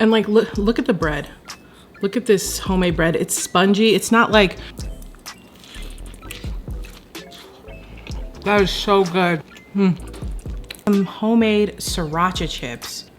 And like, look at the bread. Look at this homemade bread. It's spongy. It's not like, that is so good. Some homemade sriracha chips.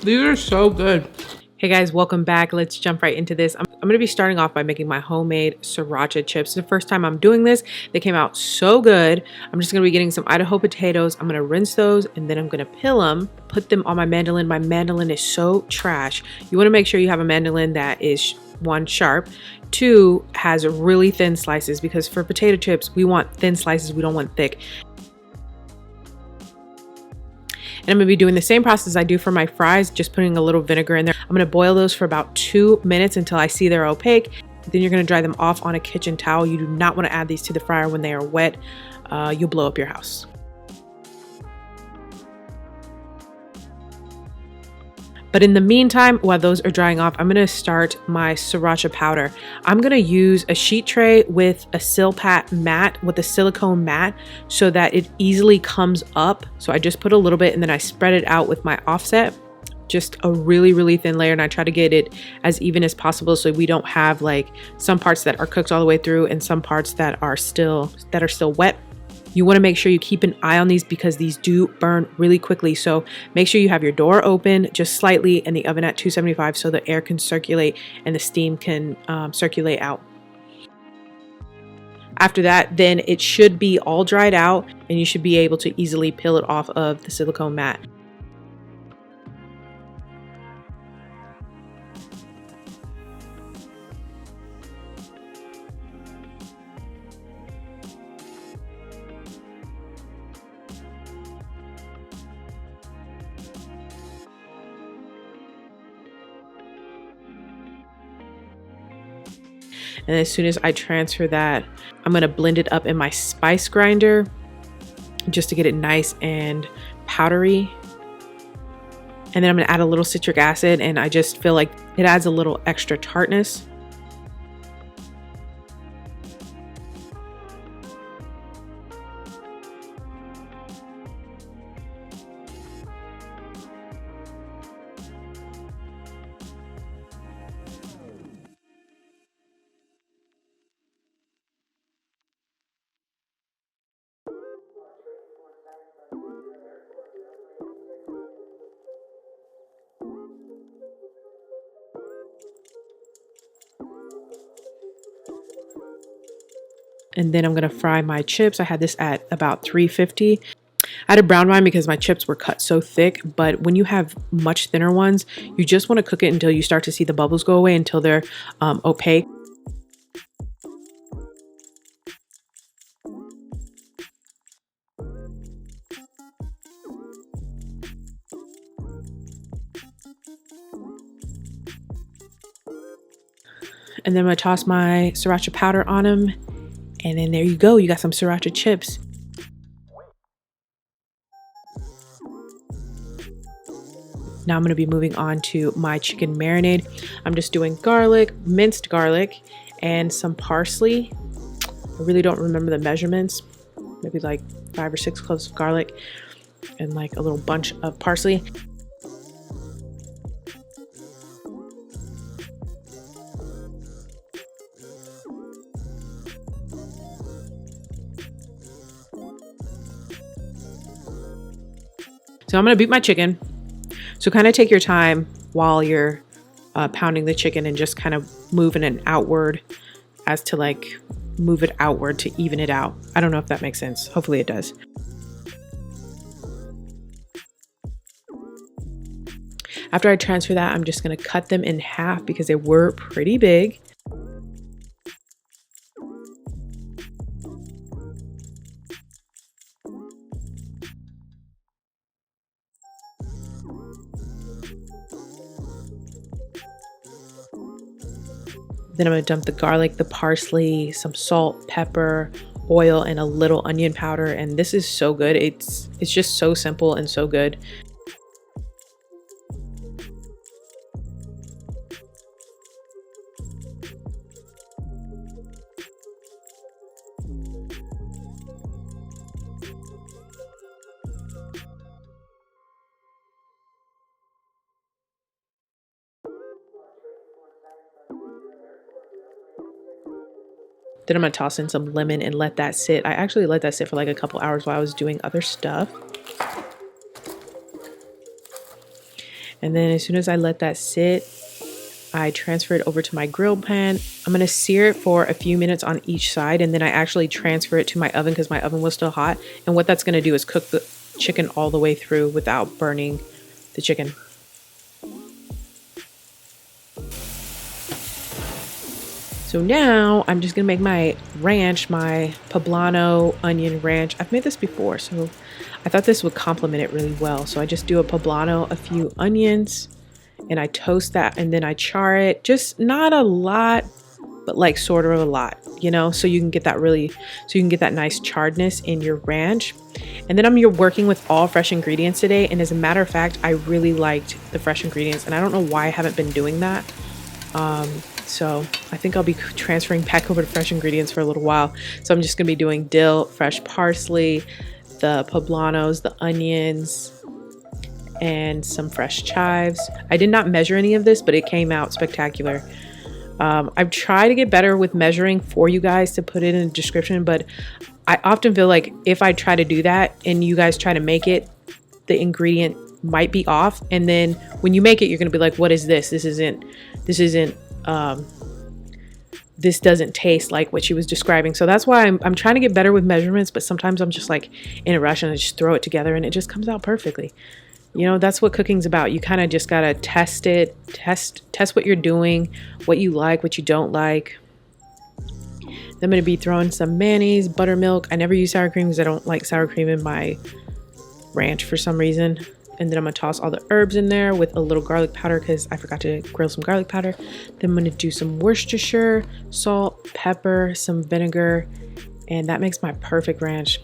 These are so good. Hey guys, welcome back. Let's jump right into this. I'm gonna be starting off by making my homemade sriracha chips. It's the first time I'm doing this. They came out so good. I'm just gonna be getting some Idaho potatoes. I'm gonna rinse those and then I'm gonna peel them, put them on my mandolin. My mandolin is so trash. You wanna make sure you have a mandolin that is one, sharp, two, has really thin slices, because for potato chips, we want thin slices, we don't want thick. And I'm gonna be doing the same process I do for my fries, just putting a little vinegar in there. I'm gonna boil those for about 2 minutes until I see they're opaque. Then you're gonna dry them off on a kitchen towel. You do not wanna add these to the fryer when they are wet. You'll blow up your house. But in the meantime, while those are drying off, I'm gonna start my sriracha powder. I'm gonna use a sheet tray with a Silpat mat, with a silicone mat, so that it easily comes up. So I just put a little bit and then I spread it out with my offset, just a really thin layer, and I try to get it as even as possible so we don't have like some parts that are cooked all the way through and some parts that are still wet. You want to make sure you keep an eye on these because these do burn really quickly. So make sure you have your door open just slightly and the oven at 275 so the air can circulate and the steam can circulate out. After that, then it should be all dried out and you should be able to easily peel it off of the silicone mat. And as soon as I transfer that, I'm gonna blend it up in my spice grinder just to get it nice and powdery. And then I'm gonna add a little citric acid, and I just feel like it adds a little extra tartness. And then I'm gonna fry my chips. I had this at about 350. I had to brown mine because my chips were cut so thick, but when you have much thinner ones, you just wanna cook it until you start to see the bubbles go away, until they're opaque. And then I'm gonna toss my sriracha powder on them. And then there you go, you got some sriracha chips. Now I'm gonna be moving on to my chicken marinade. I'm just doing garlic, minced garlic, and some parsley. I really don't remember the measurements. Maybe like 5 or 6 cloves of garlic and like a little bunch of parsley. So I'm gonna beat my chicken. So kind of take your time while you're pounding the chicken and just kind of moving it outward as to like move it outward to even it out. I don't know if that makes sense. Hopefully it does. After I transfer that, I'm just gonna cut them in half because they were pretty big. Then I'm gonna dump the garlic, the parsley, some salt, pepper, oil, and a little onion powder. And this is so good. It's just so simple and so good. Then I'm gonna toss in some lemon and let that sit. I actually let that sit for like a couple hours while I was doing other stuff. And then as soon as I let that sit, I transfer it over to my grill pan. I'm gonna sear it for a few minutes on each side, and then I actually transfer it to my oven because my oven was still hot. And what that's gonna do is cook the chicken all the way through without burning the chicken. So now I'm just gonna make my ranch, my poblano onion ranch. I've made this before, so I thought this would complement it really well. So I just do a poblano, a few onions, and I toast that, and then I char it. Just not a lot, but like sort of a lot, you know, so you can get that nice charredness in your ranch. And then you're working with all fresh ingredients today. And as a matter of fact, I really liked the fresh ingredients, and I don't know why I haven't been doing that. So I think I'll be transferring back over to fresh ingredients for a little while. So I'm just gonna be doing dill, fresh parsley, the poblanos, the onions, and some fresh chives. I did not measure any of this, but it came out spectacular. I've tried to get better with measuring for you guys to put it in the description, but I often feel like if I try to do that and you guys try to make it, the ingredient might be off. And then when you make it, you're gonna be like, what is this? This doesn't taste like what she was describing. So that's why I'm trying to get better with measurements, but sometimes I'm just like in a rush and I just throw it together and it just comes out perfectly. You know, that's what cooking's about. You kind of just gotta test it, test what you're doing, what you like, what you don't like. Then I'm gonna be throwing some mayonnaise, buttermilk. I never use sour cream because I don't like sour cream in my ranch for some reason. And then I'm gonna toss all the herbs in there with a little garlic powder because I forgot to grill some garlic powder. Then I'm gonna do some Worcestershire, salt, pepper, some vinegar, and that makes my perfect ranch.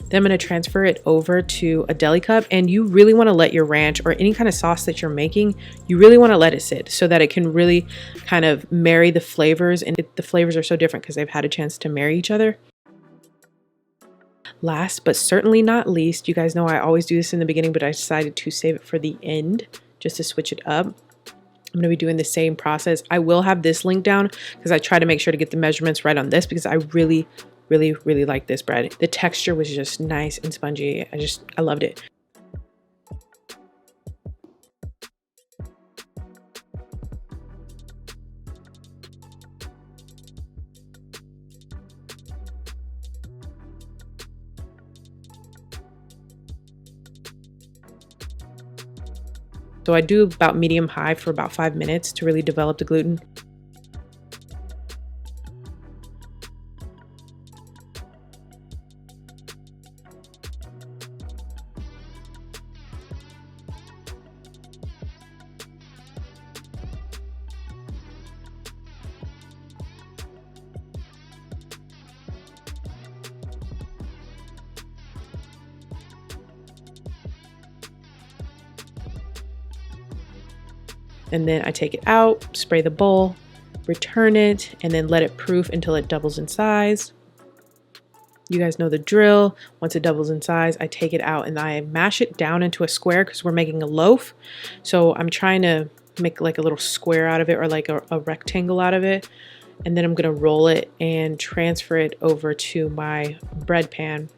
Then I'm gonna transfer it over to a deli cup, and you really wanna let your ranch or any kind of sauce that you're making, you really wanna let it sit so that it can really kind of marry the flavors, and the flavors are so different because they've had a chance to marry each other. Last but certainly not least, you guys know I always do this in the beginning, but I decided to save it for the end just to switch it up. I'm gonna be doing the same process. I will have this link down because I try to make sure to get the measurements right on this because I really like this bread. The texture was just nice and spongy. I loved it. So I do about medium high for about 5 minutes to really develop the gluten. And then I take it out, spray the bowl, return it, and then let it proof until it doubles in size. You guys know the drill. Once it doubles in size, I take it out and I mash it down into a square because we're making a loaf. So I'm trying to make like a little square out of it or like a rectangle out of it. And then I'm gonna roll it and transfer it over to my bread pan.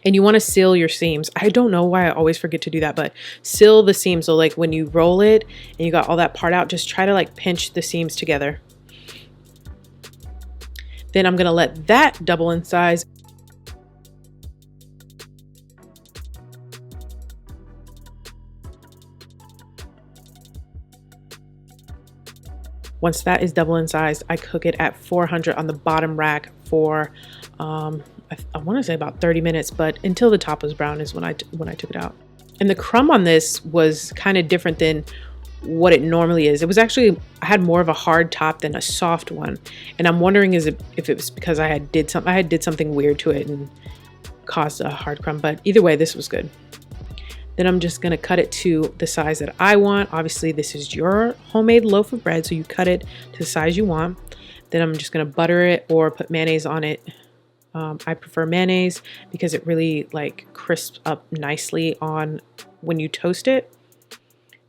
And you want to seal your seams. I don't know why I always forget to do that, but seal the seams. So like when you roll it and you got all that part out, just try to like pinch the seams together. Then I'm going to let that double in size. Once that is double in size, I cook it at 400 on the bottom rack for I want to say about 30 minutes, but until the top was brown is when I took it out. And the crumb on this was kind of different than what it normally is. It was actually, I had more of a hard top than a soft one. And I'm wondering if it was because I did something weird to it and caused a hard crumb, but either way, this was good. Then I'm just gonna cut it to the size that I want. Obviously, this is your homemade loaf of bread, so you cut it to the size you want. Then I'm just gonna butter it or put mayonnaise on it. I prefer mayonnaise because it really like crisps up nicely on when you toast it.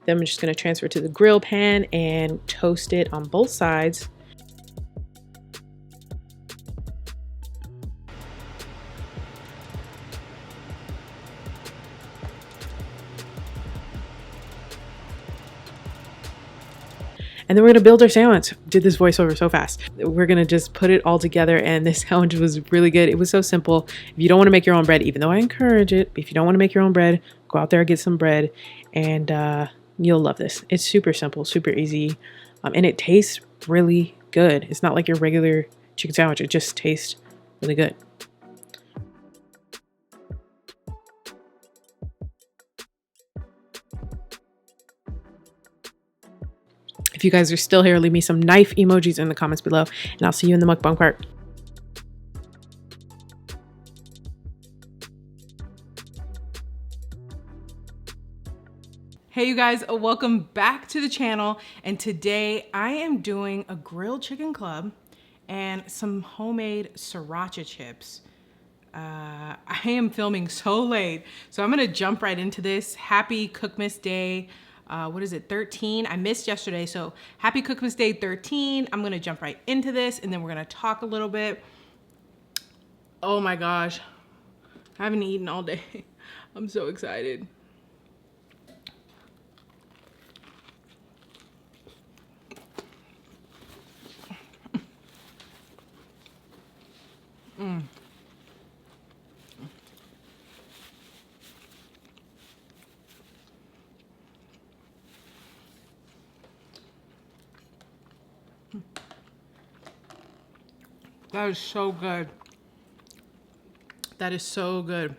Then I'm just gonna transfer to the grill pan and toast it on both sides. And then we're gonna build our sandwich. Did this voiceover so fast. We're gonna just put it all together, and this sandwich was really good. It was so simple. If you don't want to make your own bread, even though I encourage it, if you don't want to make your own bread, go out there and get some bread, and you'll love this. It's super simple, super easy, and it tastes really good. It's not like your regular chicken sandwich. It just tastes really good. If you guys are still here, leave me some knife emojis in the comments below, and I'll see you in the mukbang part. Hey you guys, welcome back to the channel, and today I am doing a grilled chicken club and some homemade sriracha chips. I am filming so late, so I'm gonna jump right into this. Happy Cookmas Day. What is it, 13? I missed yesterday, so happy Cookmas Day 13. I'm gonna jump right into this, and then we're gonna talk a little bit. Oh my gosh, I haven't eaten all day. I'm so excited. That is so good. That is so good.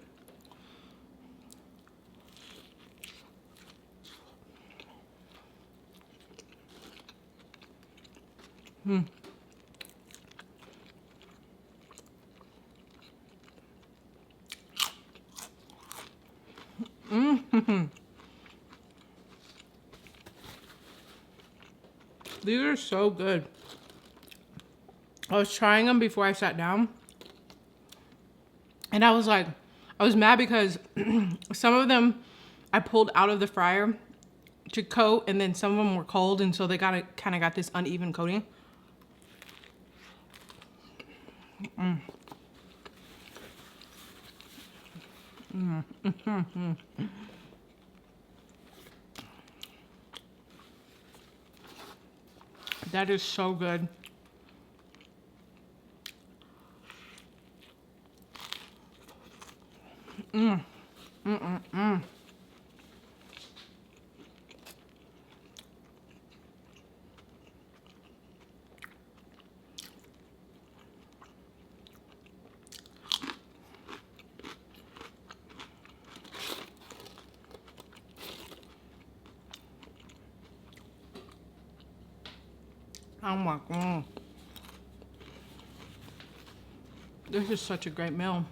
These are so good. I was trying them before I sat down, and I was mad because some of them I pulled out of the fryer to coat, and then some of them were cold, and so they kind of got this uneven coating. That is so good. Oh my God. This is such a great meal.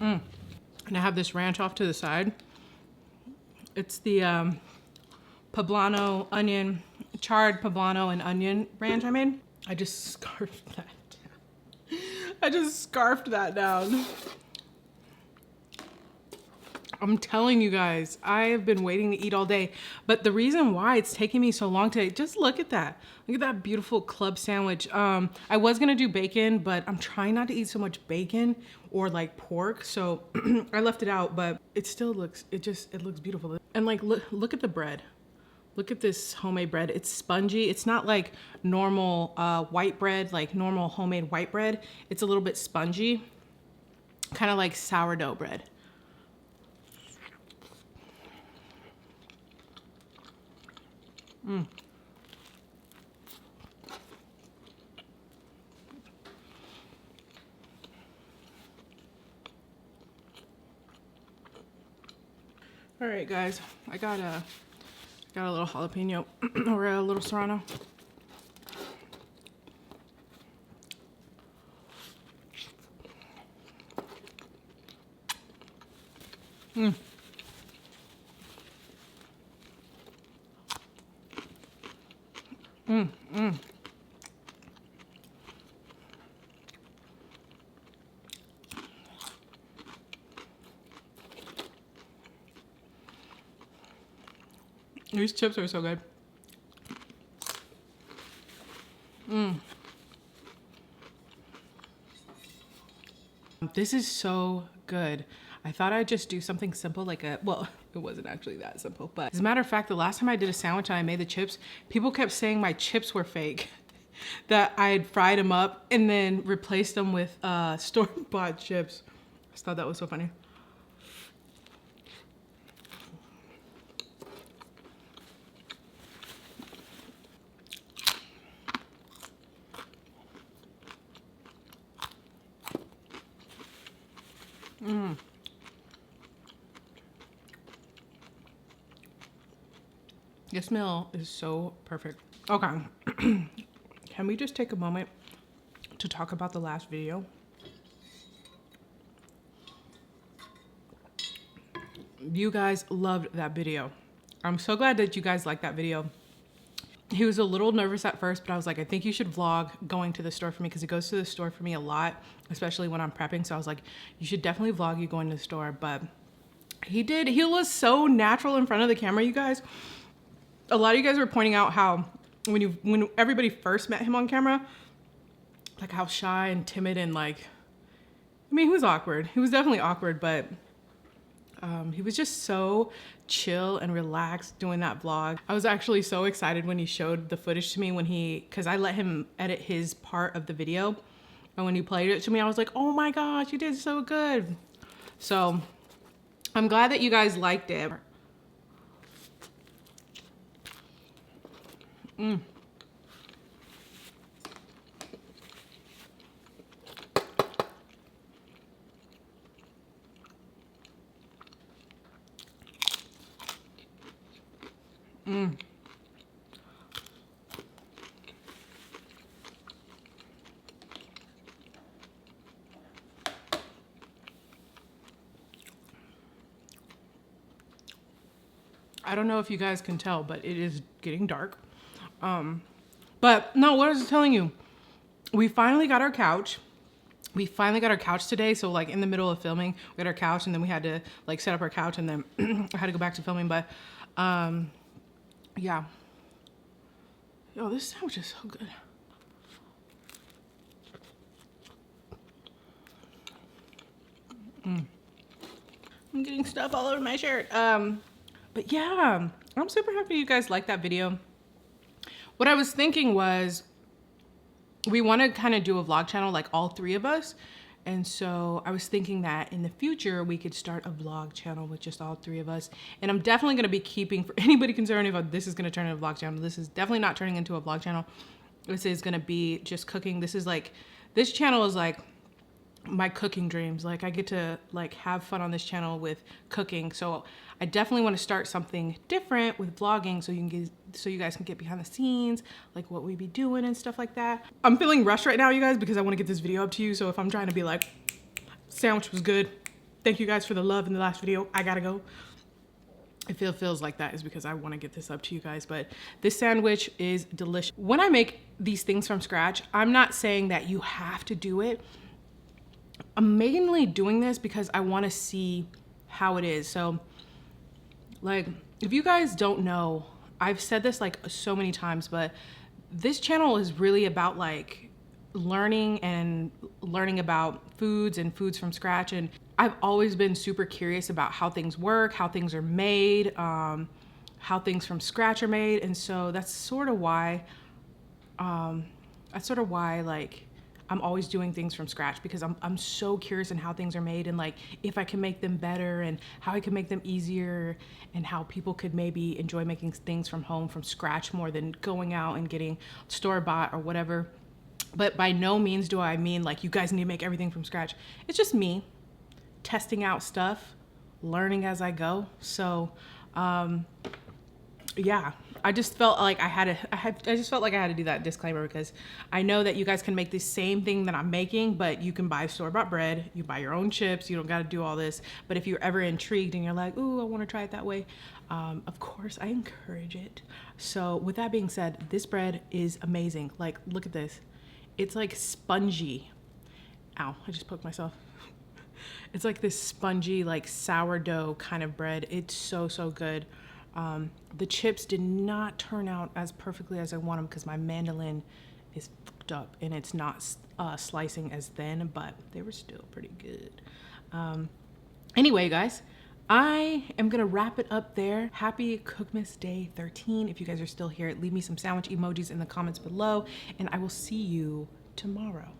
And I have this ranch off to the side. It's the poblano onion, charred poblano and onion ranch I made. I just scarfed that down. I just scarfed that down. I'm telling you guys, I have been waiting to eat all day, but the reason why it's taking me so long today, just look at that. Look at that beautiful club sandwich. I was gonna do bacon, but I'm trying not to eat so much bacon or like pork, so I left it out, but it still looks, it looks beautiful. And like, look at the bread. Look at this homemade bread. It's spongy. It's not like normal white bread, like normal homemade white bread. It's a little bit spongy, kind of like sourdough bread. All right, guys, I got a little jalapeno or a little serrano. These chips are so good. This is so good. I thought I'd just do something simple like well, it wasn't actually that simple, but as a matter of fact, the last time I did a sandwich and I made the chips, people kept saying my chips were fake, that I had fried them up and then replaced them with store-bought chips. I just thought that was so funny. This meal is so perfect. Okay, can we just take a moment to talk about the last video? You guys loved that video. I'm so glad that you guys liked that video. He was a little nervous at first, but I was like, I think you should vlog going to the store for me, because he goes to the store for me a lot, especially when I'm prepping. So I was like, you should definitely vlog you going to the store. But he did. He was so natural in front of the camera, you guys. A lot of you guys were pointing out how when everybody first met him on camera, like how shy and timid and like, I mean, he was awkward. He was definitely awkward, but he was just so chill and relaxed doing that vlog. I was actually so excited when he showed the footage to me because I let him edit his part of the video. And when he played it to me, I was like, oh my gosh, you did so good. So I'm glad that you guys liked it. I don't know if you guys can tell, but it is getting dark. But no, what I was telling you, we finally got our couch. We finally got our couch today. So like in the middle of filming, we got our couch and then we had to like set up our couch and then I had to go back to filming. But yeah. Yo, this sandwich is so good. I'm getting stuff all over my shirt. But yeah, I'm super happy you guys liked that video. What I was thinking was we want to kind of do a vlog channel, like all three of us. And so I was thinking that in the future, we could start a vlog channel with just all three of us. And I'm definitely going to be keeping, for anybody concerned about this is going to turn into a vlog channel, this is definitely not turning into a vlog channel. This is going to be just cooking. This is like, this channel is like my cooking dreams. Like I get to like have fun on this channel with cooking. So I definitely want to start something different with vlogging so you guys can get behind the scenes, like what we be doing and stuff like that. I'm feeling rushed right now, you guys, because I want to get this video up to you. So if I'm trying to be like, sandwich was good, thank you guys for the love in the last video, I gotta go. If it feels like that is because I want to get this up to you guys. But this sandwich is delicious. When I make these things from scratch, I'm not saying that you have to do it. I'm mainly doing this because I want to see how it is. So like, if you guys don't know, I've said this like so many times, but this channel is really about like learning about foods and foods from scratch. And I've always been super curious about how things work, how things are made, how things from scratch are made. And so that's sort of why like I'm always doing things from scratch, because I'm so curious in how things are made and like if I can make them better and how I can make them easier and how people could maybe enjoy making things from home from scratch more than going out and getting store-bought or whatever. But by no means do I mean like you guys need to make everything from scratch. It's just me testing out stuff, learning as I go. So yeah, I just felt like I had to do that disclaimer, because I know that you guys can make the same thing that I'm making, but you can buy store-bought bread, you buy your own chips, you don't got to do all this. But if you're ever intrigued and you're like, ooh, I want to try it that way, of course I encourage it. So with that being said, this bread is amazing. Like, look at this. It's like spongy. Ow, I just poked myself. It's like this spongy, like sourdough kind of bread. It's so, so good. The chips did not turn out as perfectly as I want them because my mandolin is fucked up and it's not slicing as thin, but they were still pretty good. Anyway, guys, I am gonna wrap it up there. Happy Cookmas Day 13. If you guys are still here, leave me some sandwich emojis in the comments below, and I will see you tomorrow.